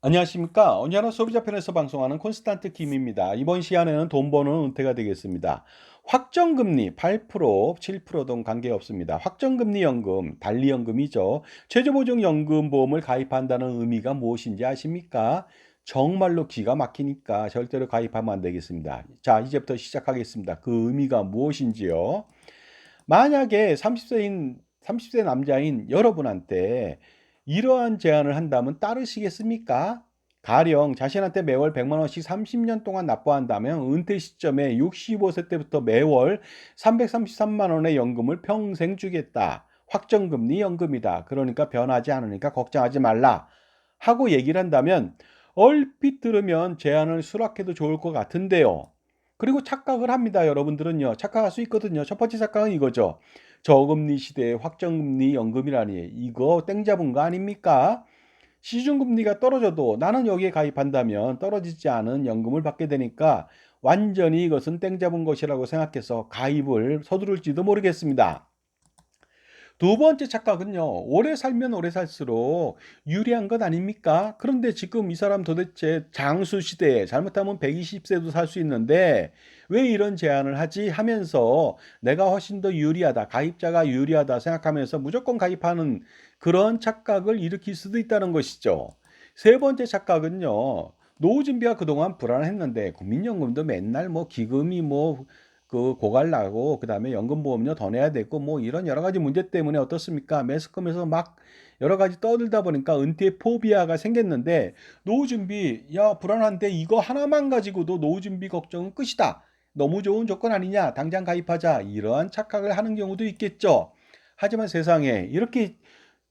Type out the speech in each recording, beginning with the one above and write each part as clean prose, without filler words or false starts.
안녕하십니까. 언제나 소비자 편에서 방송하는 콘스탄트 김입니다. 이번 시간에는 돈 버는 은퇴가 되겠습니다. 확정금리 8%, 7%등 관계없습니다. 확정금리 연금, 단리연금이죠. 최저보장연금보험을 가입한다는 의미가 무엇인지 아십니까? 정말로 기가 막히니까 절대로 가입하면 안 되겠습니다. 자, 이제부터 시작하겠습니다. 그 의미가 무엇인지요? 만약에 30세 남자인 여러분한테 이러한 제안을 한다면 따르시겠습니까? 가령 자신한테 매월 100만 원씩 30년 동안 납부한다면 은퇴 시점에 65세 때부터 매월 333만 원의 연금을 평생 주겠다. 확정금리 연금이다. 그러니까 변하지 않으니까 걱정하지 말라. 하고 얘기를 한다면 얼핏 들으면 제안을 수락해도 좋을 것 같은데요. 그리고 착각을 합니다. 여러분들은요. 착각할 수 있거든요. 첫 번째 착각은 이거죠. 저금리 시대에 확정금리 연금이라니 이거 땡 잡은 거 아닙니까? 시중금리가 떨어져도 나는 여기에 가입한다면 떨어지지 않은 연금을 받게 되니까 완전히 이것은 땡 잡은 것이라고 생각해서 가입을 서두를지도 모르겠습니다. 두 번째 착각은요. 오래 살면 오래 살수록 유리한 것 아닙니까? 그런데 지금 이 사람 도대체 장수 시대에 잘못하면 120세도 살 수 있는데 왜 이런 제안을 하지 하면서 내가 훨씬 더 유리하다, 가입자가 유리하다 생각하면서 무조건 가입하는 그런 착각을 일으킬 수도 있다는 것이죠. 세 번째 착각은요. 노후 준비가 그동안 불안했는데 국민연금도 맨날 뭐 기금이 뭐 고갈나고 그다음에 연금보험료 더 내야 되고 뭐 이런 여러 가지 문제 때문에 어떻습니까? 매스컴에서 막 여러 가지 떠들다 보니까 은퇴 포비아가 생겼는데 노후 준비 야 불안한데 이거 하나만 가지고도 노후 준비 걱정은 끝이다. 너무 좋은 조건 아니냐? 당장 가입하자. 이러한 착각을 하는 경우도 있겠죠. 하지만 세상에 이렇게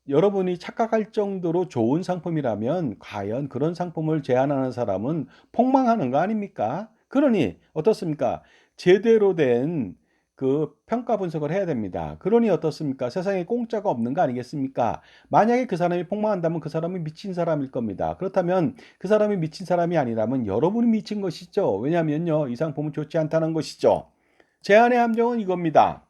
여러분이 착각할 정도로 좋은 상품이라면 과연 그런 상품을 제안하는 사람은 폭망하는 거 아닙니까? 그러니 어떻습니까? 제대로 된 그 평가 분석을 해야 됩니다. 그러니 어떻습니까? 세상에 공짜가 없는 거 아니겠습니까? 만약에 그 사람이 폭망한다면 그 사람이 미친 사람일 겁니다. 그렇다면 그 사람이 미친 사람이 아니라면 여러분이 미친 것이죠. 왜냐하면요, 이 상품은 좋지 않다는 것이죠. 제안의 함정은 이겁니다.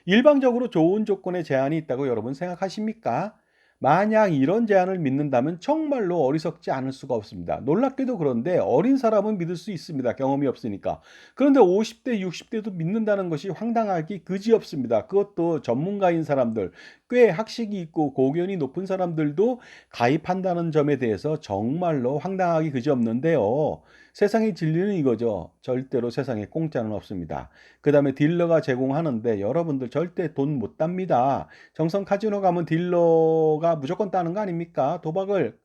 일방적으로 좋은 조건의 제한이 있다고 여러분 생각하십니까? 만약 이런 제안을 믿는다면 정말로 어리석지 않을 수가 없습니다. 놀랍게도 그런데 어린 사람은 믿을 수 있습니다. 경험이 없으니까. 그런데 50대, 60대도 믿는다는 것이 황당하기 그지없습니다. 그것도 전문가인 사람들, 꽤 학식이 있고 고견이 높은 사람들도 가입한다는 점에 대해서 정말로 황당하기 그지없는데요. 세상의 진리는 이거죠. 절대로 세상에 공짜는 없습니다. 그 다음에 딜러가 제공하는데 여러분들 절대 돈 못 땁니다. 정성 카지노 가면 딜러가 무조건 따는 거 아닙니까? 도박을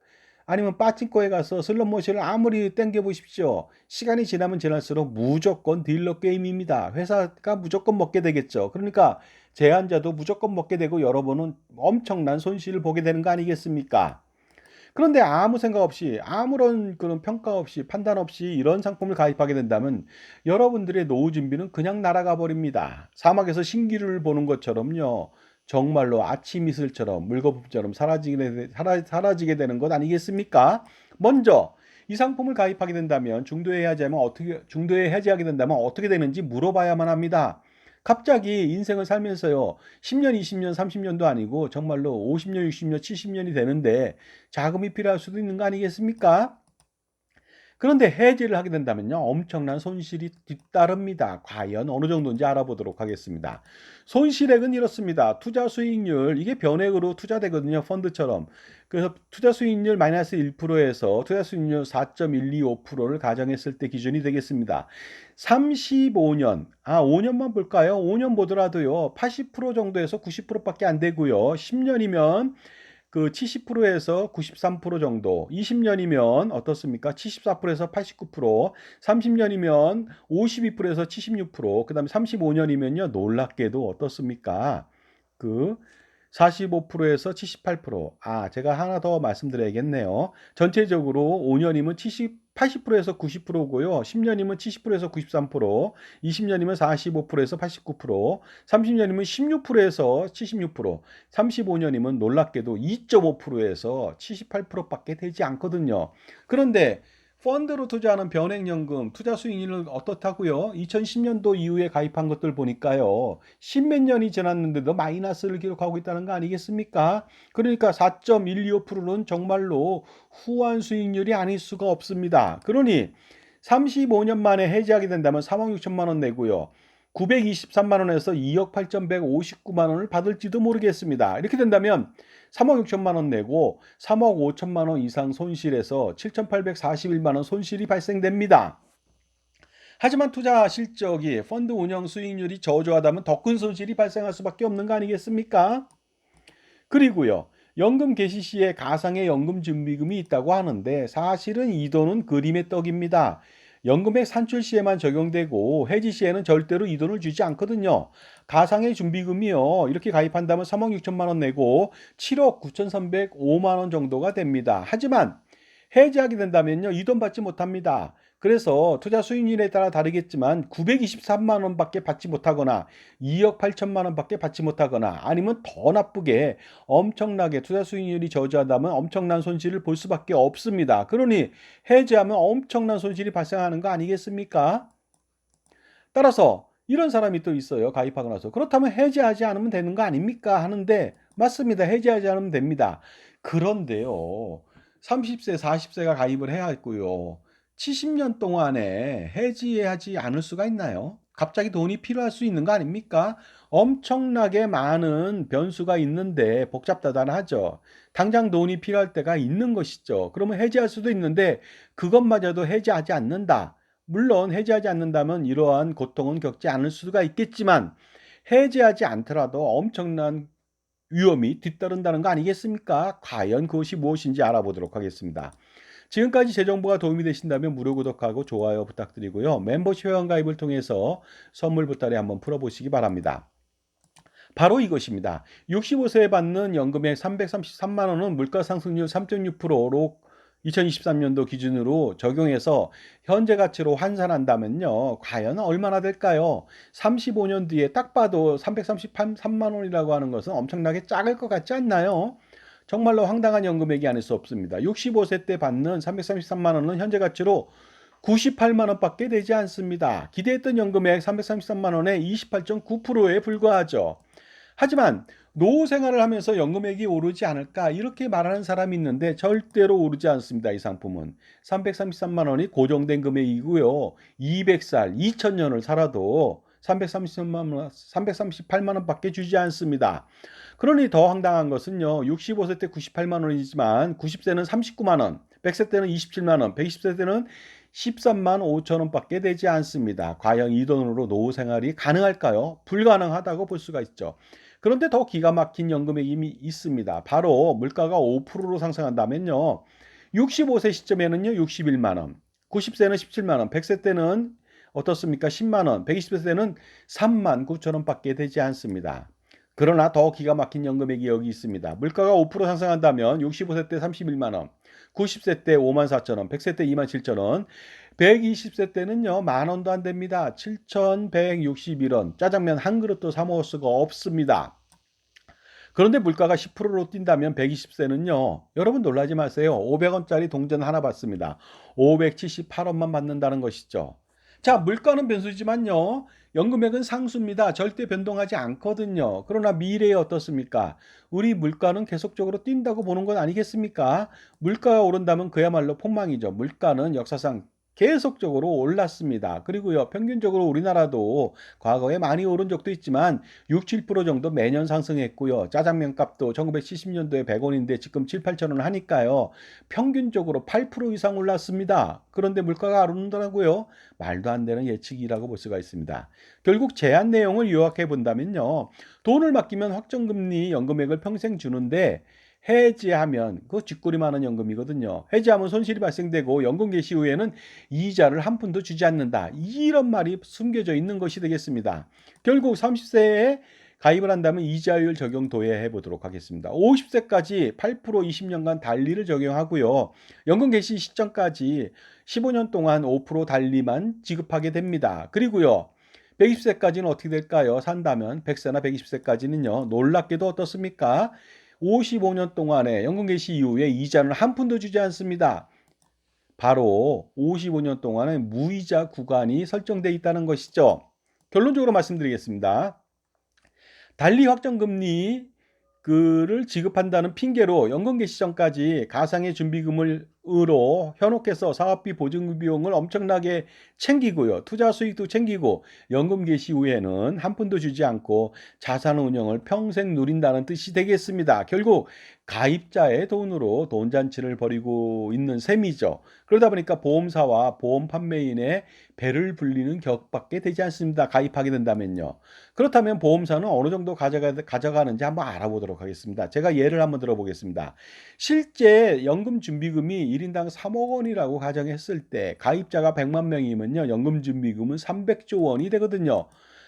아니면 빠칭코에 가서 슬롯머신을 아무리 땡겨 보십시오. 시간이 지나면 지날수록 무조건 딜러 게임입니다. 회사가 무조건 먹게 되겠죠. 그러니까 제한자도 무조건 먹게 되고 여러분은 엄청난 손실을 보게 되는 거 아니겠습니까? 그런데 아무 생각 없이 아무런 그런 평가 없이 판단 없이 이런 상품을 가입하게 된다면 여러분들의 노후 준비는 그냥 날아가 버립니다. 사막에서 신기루를 보는 것처럼요. 정말로 아침 이슬처럼 물거품처럼 사라지게 되는 것 아니겠습니까? 먼저 이 상품을 가입하게 된다면 중도에 해지하게 된다면 어떻게 되는지 물어봐야만 합니다. 갑자기 인생을 살면서요. 10년, 20년, 30년도 아니고 정말로 50년, 60년, 70년이 되는데 자금이 필요할 수도 있는 거 아니겠습니까? 그런데 해지를 하게 된다면요. 엄청난 손실이 뒤따릅니다. 과연 어느 정도인지 알아보도록 하겠습니다. 손실액은 이렇습니다. 투자 수익률, 이게 변액으로 투자되거든요. 펀드처럼. 그래서 투자 수익률 마이너스 1%에서 투자 수익률 4.125%를 가정했을 때 기준이 되겠습니다. 35년, 5년만 볼까요? 5년 보더라도요. 80% 정도에서 90%밖에 안 되고요. 10년이면 그 70%에서 93% 정도, 20년이면 어떻습니까? 74%에서 89%, 30년이면 52%에서 76%, 그 다음에 35년이면요, 놀랍게도 어떻습니까? 그 45%에서 78%. 제가 하나 더 말씀드려야겠네요. 전체적으로 5년이면 80%에서 90%고요. 10년이면 70%에서 93%, 20년이면 45%에서 89%, 30년이면 16%에서 76%, 35년이면 놀랍게도 2.5%에서 78%밖에 되지 않거든요. 그런데 펀드로 투자하는 변액연금 투자 수익률은 어떻다고요? 2010년도 이후에 가입한 것들 보니까요. 십몇 년이 지났는데도 마이너스를 기록하고 있다는 거 아니겠습니까? 그러니까 4.125%는 정말로 후한 수익률이 아닐 수가 없습니다. 그러니 35년 만에 해지하게 된다면 3억 6천만 원 내고요. 923만 원에서 2억 8,159만 원을 받을지도 모르겠습니다. 이렇게 된다면 3억 6천만 원 내고 3억 5천만 원 이상 손실에서 7,841만 원 손실이 발생됩니다. 하지만 투자 실적이 펀드 운영 수익률이 저조하다면 더 큰 손실이 발생할 수밖에 없는 거 아니겠습니까? 그리고요. 연금 개시 시에 가상의 연금 준비금이 있다고 하는데 사실은 이 돈은 그림의 떡입니다. 연금액 산출 시에만 적용되고 해지 시에는 절대로 이 돈을 주지 않거든요. 가상의 준비금이요. 이렇게 가입한다면 3억 6천만 원 내고 7억 9,305만 원 정도가 됩니다. 하지만 해지하게 된다면요. 이 돈 받지 못합니다. 그래서 투자 수익률에 따라 다르겠지만 923만 원밖에 받지 못하거나 2억 8천만 원밖에 받지 못하거나 아니면 더 나쁘게 엄청나게 투자 수익률이 저조하다면 엄청난 손실을 볼 수밖에 없습니다. 그러니 해지하면 엄청난 손실이 발생하는 거 아니겠습니까? 따라서 이런 사람이 또 있어요. 가입하고 나서. 그렇다면 해지하지 않으면 되는 거 아닙니까? 하는데 맞습니다. 해지하지 않으면 됩니다. 그런데요. 30세, 40세가 가입을 해야 했고요. 70년 동안에 해지하지 않을 수가 있나요? 갑자기 돈이 필요할 수 있는 거 아닙니까? 엄청나게 많은 변수가 있는데 복잡다단하죠. 당장 돈이 필요할 때가 있는 것이죠. 그러면 해지할 수도 있는데 그것마저도 해지하지 않는다. 물론 해지하지 않는다면 이러한 고통은 겪지 않을 수가 있겠지만 해지하지 않더라도 엄청난 위험이 뒤따른다는 거 아니겠습니까? 과연 그것이 무엇인지 알아보도록 하겠습니다. 지금까지 제 정보가 도움이 되신다면 무료 구독하고 좋아요 부탁드리고요. 멤버십 회원 가입을 통해서 선물 보따리 한번 풀어보시기 바랍니다. 바로 이것입니다. 65세에 받는 연금액 333만 원은 물가 상승률 3.6%로 2023년도 기준으로 적용해서 현재 가치로 환산한다면요. 과연 얼마나 될까요? 35년 뒤에 딱 봐도 333만 원이라고 하는 것은 엄청나게 작을 것 같지 않나요? 정말로 황당한 연금액이 아닐 수 없습니다. 65세 때 받는 333만 원은 현재 가치로 98만 원밖에 되지 않습니다. 기대했던 연금액 333만 원의 28.9%에 불과하죠. 하지만 노후 생활을 하면서 연금액이 오르지 않을까 이렇게 말하는 사람이 있는데 절대로 오르지 않습니다. 이 상품은 333만 원이 고정된 금액이고요. 200살, 2000년을 살아도 338만 원밖에 주지 않습니다. 그러니 더 황당한 것은요. 65세 때 98만 원이지만 90세는 39만 원, 100세 때는 27만 원, 120세 때는 13만 5천 원밖에 되지 않습니다. 과연 이 돈으로 노후 생활이 가능할까요? 불가능하다고 볼 수가 있죠. 그런데 더 기가 막힌 연금액이 있습니다. 바로 물가가 5%로 상승한다면요. 65세 시점에는요. 61만 원, 90세는 17만 원, 100세 때는 어떻습니까? 10만 원, 120세 때는 3만 9천 원밖에 되지 않습니다. 그러나 더 기가 막힌 연금액이 여기 있습니다. 물가가 5% 상승한다면 65세 때 31만 원, 90세 때 5만 4천 원, 100세 때 2만 7천 원, 120세 때는요. 만 원도 안 됩니다. 7,161원. 짜장면 한 그릇도 사 먹을 수가 없습니다. 그런데 물가가 10%로 뛴다면 120세는요. 여러분 놀라지 마세요. 500원짜리 동전 하나 받습니다. 578원만 받는다는 것이죠. 자, 물가는 변수지만요. 연금액은 상수입니다. 절대 변동하지 않거든요. 그러나 미래에 어떻습니까? 우리 물가는 계속적으로 뛴다고 보는 건 아니겠습니까? 물가가 오른다면 그야말로 폭망이죠. 물가는 역사상 계속적으로 올랐습니다. 그리고요, 평균적으로 우리나라도 과거에 많이 오른 적도 있지만 6, 7% 정도 매년 상승했고요. 짜장면 값도 1970년도에 100원인데 지금 7, 8천 원 하니까요. 평균적으로 8% 이상 올랐습니다. 그런데 물가가 안 오른다고요? 말도 안 되는 예측이라고 볼 수가 있습니다. 결국 제안 내용을 요약해 본다면요. 돈을 맡기면 확정금리 연금액을 평생 주는데 해지하면 그 쥐꼬리 많은 연금이거든요. 해지하면 손실이 발생되고 연금 개시 후에는 이자를 한 푼도 주지 않는다. 이런 말이 숨겨져 있는 것이 되겠습니다. 결국 30세에 가입을 한다면 이자율 적용 도해해 보도록 하겠습니다. 50세까지 8% 20년간 달리를 적용하고요. 연금 개시 시점까지 15년 동안 5% 달리만 지급하게 됩니다. 그리고요. 120세까지는 어떻게 될까요? 산다면 100세나 120세까지는요. 놀랍게도 어떻습니까? 55년 동안에 연금 개시 이후에 이자는 한 푼도 주지 않습니다. 바로 55년 동안의 무이자 구간이 설정돼 있다는 것이죠. 결론적으로 말씀드리겠습니다. 달리 확정금리 그를 지급한다는 핑계로 연금 개시 전까지 가상의 준비금으로 현혹해서 사업비 보증 비용을 엄청나게 챙기고요. 투자 수익도 챙기고 연금 개시 후에는 한 푼도 주지 않고 자산 운영을 평생 누린다는 뜻이 되겠습니다. 결국 가입자의 돈으로 돈잔치를 벌이고 있는 셈이죠. 그러다 보니까 보험사와 보험 판매인의 배를 불리는 격밖에 되지 않습니다. 가입하게 된다면요. 그렇다면 보험사는 어느 정도 가져가는지 한번 알아보도록 하겠습니다. 제가 예를 한번 들어보겠습니다. 실제 연금준비금이 1인당 3억 원이라고 가정했을 때 가입자가 100만 명이면요. 연금준비금은 300조 원이 되거든요.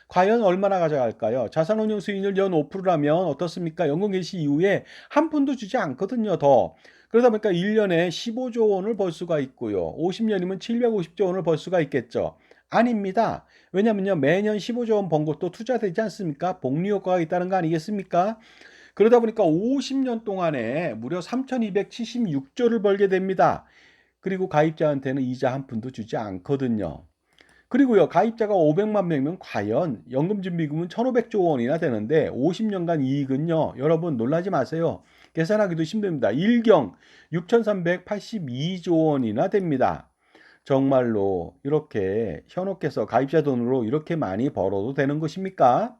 과연 얼마나 가져갈까요? 자산운용 수익률 연 5%라면 어떻습니까? 연금 개시 이후에 한 푼도 주지 않거든요, 더. 그러다 보니까 1년에 15조 원을 벌 수가 있고요. 50년이면 750조 원을 벌 수가 있겠죠. 아닙니다. 왜냐면요, 매년 15조 원 번 것도 투자되지 않습니까? 복리 효과가 있다는 거 아니겠습니까? 그러다 보니까 50년 동안에 무려 3,276조를 벌게 됩니다. 그리고 가입자한테는 이자 한 푼도 주지 않거든요. 그리고요, 가입자가 500만 명이면 과연 연금준비금은 1,500조 원이나 되는데 50년간 이익은요, 여러분 놀라지 마세요. 계산하기도 힘듭니다. 1경 6,382조 원이나 됩니다. 정말로 이렇게 현혹해서 가입자 돈으로 이렇게 많이 벌어도 되는 것입니까?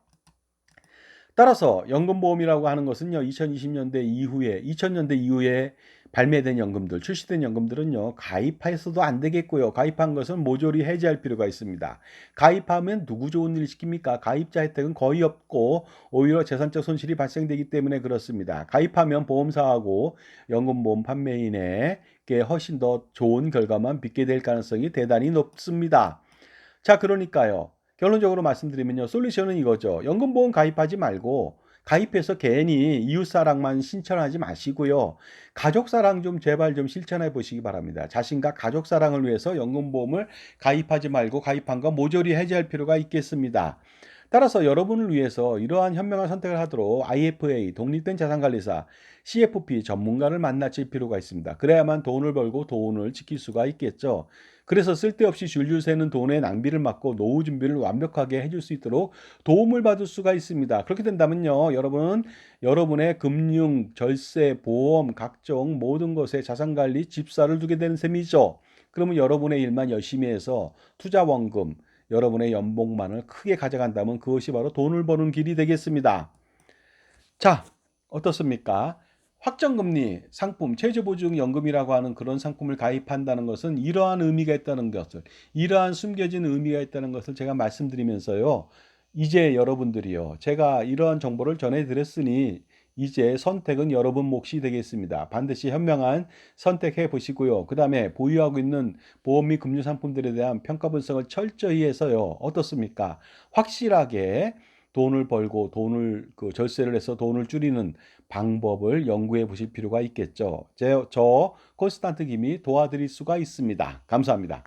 따라서 연금보험이라고 하는 것은요, 2020년대 이후에, 2000년대 이후에 발매된 연금들, 출시된 연금들은요, 가입해서도 안 되겠고요. 가입한 것은 모조리 해지할 필요가 있습니다. 가입하면 누구 좋은 일 시킵니까? 가입자 혜택은 거의 없고, 오히려 재산적 손실이 발생되기 때문에 그렇습니다. 가입하면 보험사하고 연금보험 판매인에게 훨씬 더 좋은 결과만 빚게 될 가능성이 대단히 높습니다. 자, 그러니까요. 결론적으로 말씀드리면요. 솔루션은 이거죠. 연금보험 가입하지 말고 가입해서 괜히 이웃사랑만 실천하지 마시고요. 가족사랑 좀 제발 좀 실천해 보시기 바랍니다. 자신과 가족사랑을 위해서 연금보험을 가입하지 말고 가입한 거 모조리 해지할 필요가 있겠습니다. 따라서 여러분을 위해서 이러한 현명한 선택을 하도록 IFA, 독립된 자산관리사, CFP 전문가를 만나실 필요가 있습니다. 그래야만 돈을 벌고 돈을 지킬 수가 있겠죠. 그래서 쓸데없이 줄줄 새는 돈의 낭비를 막고 노후 준비를 완벽하게 해줄 수 있도록 도움을 받을 수가 있습니다. 그렇게 된다면요, 여러분은 여러분의 금융, 절세, 보험, 각종 모든 것에 자산관리 집사를 두게 되는 셈이죠. 그러면 여러분의 일만 열심히 해서 투자 원금, 여러분의 연봉만을 크게 가져간다면 그것이 바로 돈을 버는 길이 되겠습니다. 자, 어떻습니까? 확정금리 상품, 최저보증연금이라고 하는 그런 상품을 가입한다는 것은 이러한 의미가 있다는 것을, 이러한 숨겨진 의미가 있다는 것을 제가 말씀드리면서요. 이제 여러분들이요. 제가 이러한 정보를 전해드렸으니 이제 선택은 여러분 몫이 되겠습니다. 반드시 현명한 선택해 보시고요. 그 다음에 보유하고 있는 보험 및 금융 상품들에 대한 평가 분석을 철저히 해서요. 어떻습니까? 확실하게 돈을 벌고 돈을 절세를 해서 돈을 줄이는 방법을 연구해 보실 필요가 있겠죠. 저 콘스탄트 김이 도와드릴 수가 있습니다. 감사합니다.